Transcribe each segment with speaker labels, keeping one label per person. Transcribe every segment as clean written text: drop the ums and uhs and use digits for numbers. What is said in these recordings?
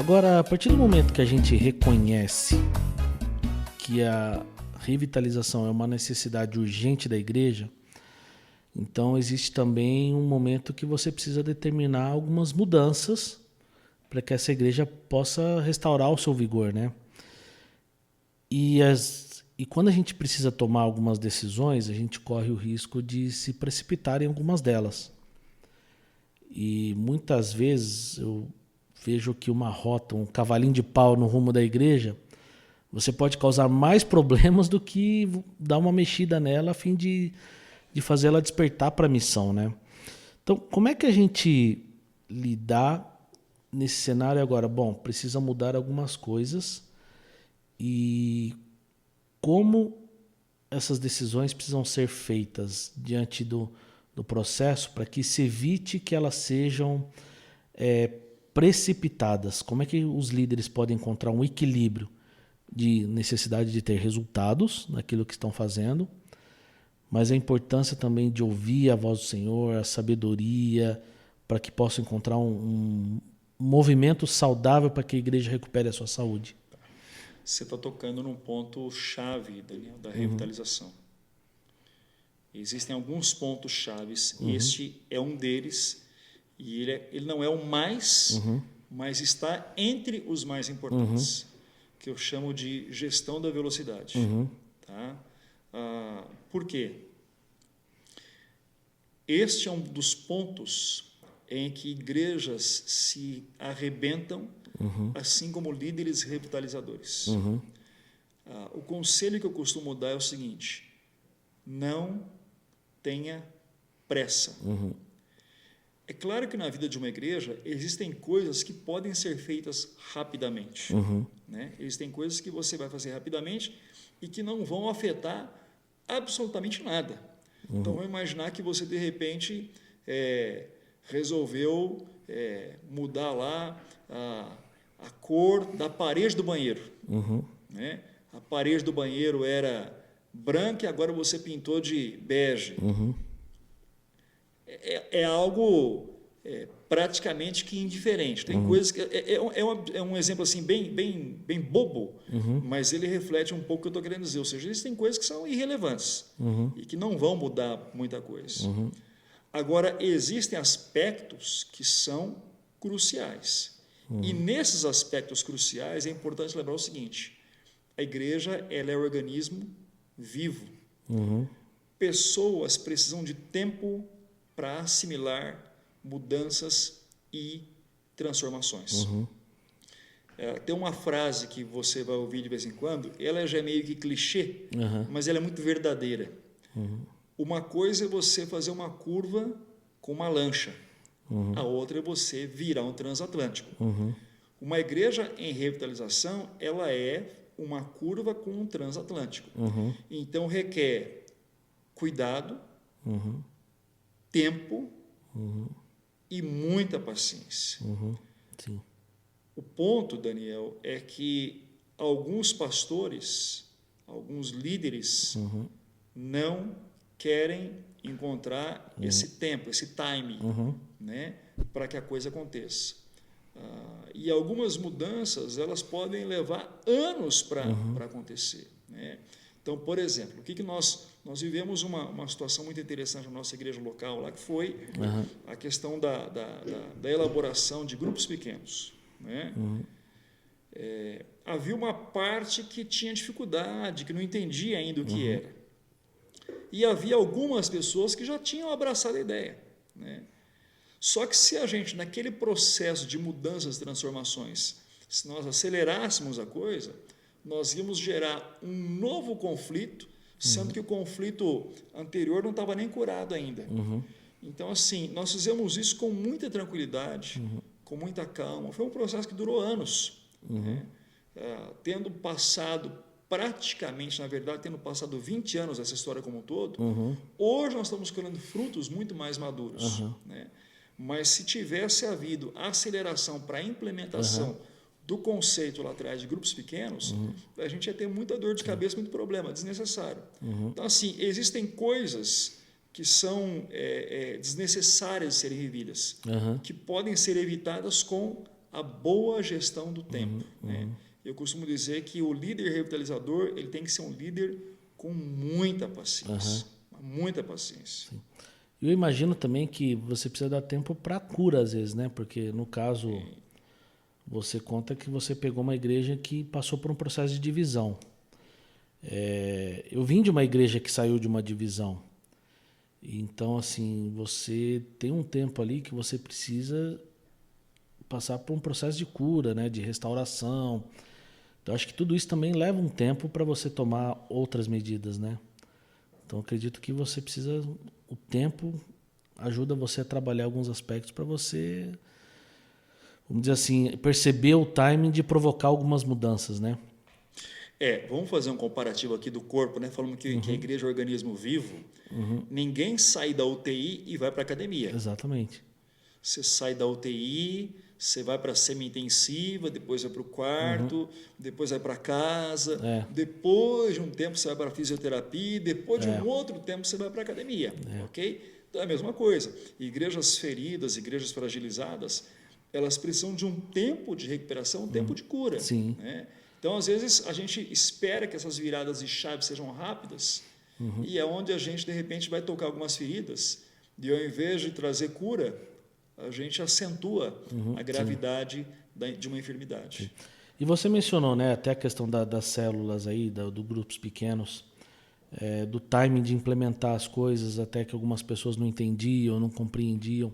Speaker 1: Agora, a partir do momento que a gente reconhece que a revitalização é uma necessidade urgente da igreja, então existe também um momento que você precisa determinar algumas mudanças para que essa igreja possa restaurar o seu vigor, né? E quando a gente precisa tomar algumas decisões, a gente corre o risco de se precipitar em algumas delas. E muitas vezes eu vejo que uma rota, um cavalinho de pau no rumo da igreja, você pode causar mais problemas do que dar uma mexida nela a fim de fazer ela despertar para a missão, né? Então, como é que a gente lidar nesse cenário agora? Bom, precisa mudar algumas coisas e como essas decisões precisam ser feitas diante do processo para que se evite que elas sejam precipitadas. Como é que os líderes podem encontrar um equilíbrio de necessidade de ter resultados naquilo que estão fazendo, mas a importância também de ouvir a voz do Senhor, a sabedoria, para que possam encontrar um movimento saudável para que a igreja recupere a sua saúde?
Speaker 2: Você está tocando num ponto chave, Daniel, da revitalização. Existem alguns pontos chaves, este é um deles, e ele não é o mais, mas está entre os mais importantes, que eu chamo de gestão da velocidade. Tá? Por quê? Este é um dos pontos em que igrejas se arrebentam, assim como líderes revitalizadores. O conselho que eu costumo dar é o seguinte: não tenha pressa. É claro que na vida de uma igreja existem coisas que podem ser feitas rapidamente. Né? Existem coisas que você vai fazer rapidamente e que não vão afetar absolutamente nada. Então, vamos imaginar que você, de repente, resolveu mudar lá a cor da parede do banheiro. Né? A parede do banheiro era branca e agora você pintou de bege. É algo praticamente que indiferente. Tem coisas que é um exemplo assim bem bobo, mas ele reflete um pouco o que eu estou querendo dizer. Ou seja, existem coisas que são irrelevantes e que não vão mudar muita coisa. Agora, existem aspectos que são cruciais. E nesses aspectos cruciais é importante lembrar o seguinte: a igreja ela é um organismo vivo. Pessoas precisam de tempo para assimilar mudanças e transformações. Tem uma frase que você vai ouvir de vez em quando, ela já é meio que clichê, mas ela é muito verdadeira. Uma coisa é você fazer uma curva com uma lancha, a outra é você virar um transatlântico. Uma igreja em revitalização, ela é uma curva com um transatlântico. Então requer cuidado, tempo e muita paciência.
Speaker 1: Sim.
Speaker 2: O ponto, Daniel, é que alguns pastores, alguns líderes não querem encontrar esse tempo, esse timing, né, para que a coisa aconteça. E algumas mudanças elas podem levar anos para acontecer. Né? Então, por exemplo, o que nós vivemos uma situação muito interessante na nossa igreja local, lá que foi a questão da elaboração de grupos pequenos. Né? Havia uma parte que tinha dificuldade, que não entendia ainda o que era. E havia algumas pessoas que já tinham abraçado a ideia. Né? Só que se a gente, naquele processo de mudanças e transformações, se nós acelerássemos a coisa, nós íamos gerar um novo conflito, sendo que o conflito anterior não estava nem curado ainda. Então, assim, nós fizemos isso com muita tranquilidade, com muita calma. Foi um processo que durou anos. Né? Tendo passado praticamente, na verdade, tendo passado 20 anos essa história como um todo, hoje nós estamos colhendo frutos muito mais maduros. Né? Mas se tivesse havido aceleração para a implementação do conceito lá atrás de grupos pequenos, a gente ia ter muita dor de cabeça, muito problema, desnecessário. Então, assim, existem coisas que são desnecessárias de serem revidas, que podem ser evitadas com a boa gestão do tempo. Né? Eu costumo dizer que o líder revitalizador ele tem que ser um líder com muita paciência. Muita paciência.
Speaker 1: Sim. Eu imagino também que você precisa dar tempo para cura, às vezes, né? Porque, no caso, você conta que você pegou uma igreja que passou por um processo de divisão. Eu vim de uma igreja que saiu de uma divisão. Então, assim, você tem um tempo ali que você precisa passar por um processo de cura, né? De restauração. Então, acho que tudo isso também leva um tempo para você tomar outras medidas, né? Então, acredito que você precisa... O tempo ajuda você a trabalhar alguns aspectos para você, vamos dizer assim, perceber o timing de provocar algumas mudanças, né?
Speaker 2: Vamos fazer um comparativo aqui do corpo, né? Falando que a igreja é um organismo vivo. Ninguém sai da UTI e vai para a academia.
Speaker 1: Exatamente.
Speaker 2: Você sai da UTI, você vai para a semi-intensiva, depois vai para o quarto, depois vai para casa, depois de um tempo você vai para a fisioterapia, depois de um outro tempo você vai para a academia, ok? Então é a mesma coisa. Igrejas feridas, igrejas fragilizadas, elas precisam de um tempo de recuperação, um tempo de cura.
Speaker 1: Sim.
Speaker 2: Né? Então, às vezes, a gente espera que essas viradas de chave sejam rápidas e é onde a gente, de repente, vai tocar algumas feridas e, ao invés de trazer cura, a gente acentua a gravidade de uma enfermidade.
Speaker 1: Sim. E você mencionou, né, até a questão das células aí, do grupos pequenos, do timing de implementar as coisas, até que algumas pessoas não entendiam, não compreendiam.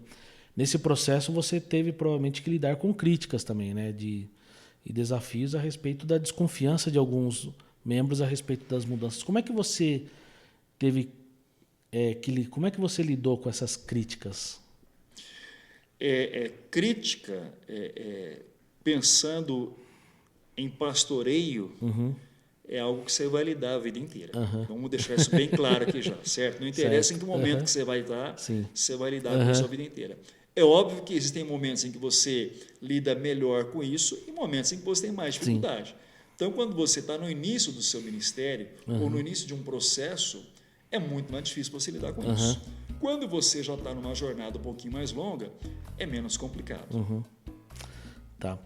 Speaker 1: Nesse processo você teve provavelmente que lidar com críticas também, né, e desafios a respeito da desconfiança de alguns membros a respeito das mudanças. Como é que você teve como é que você lidou com essas críticas?
Speaker 2: Crítica, pensando em pastoreio, é algo que você vai lidar a vida inteira. Vamos deixar isso bem claro aqui já, certo? Não interessa em que momento que você vai estar, você vai lidar com isso a vida inteira. É óbvio que existem momentos em que você lida melhor com isso e momentos em que você tem mais dificuldade. Então, quando você está no início do seu ministério ou no início de um processo, é muito mais difícil você lidar com isso. Quando você já está numa jornada um pouquinho mais longa, é menos complicado.
Speaker 1: Tá.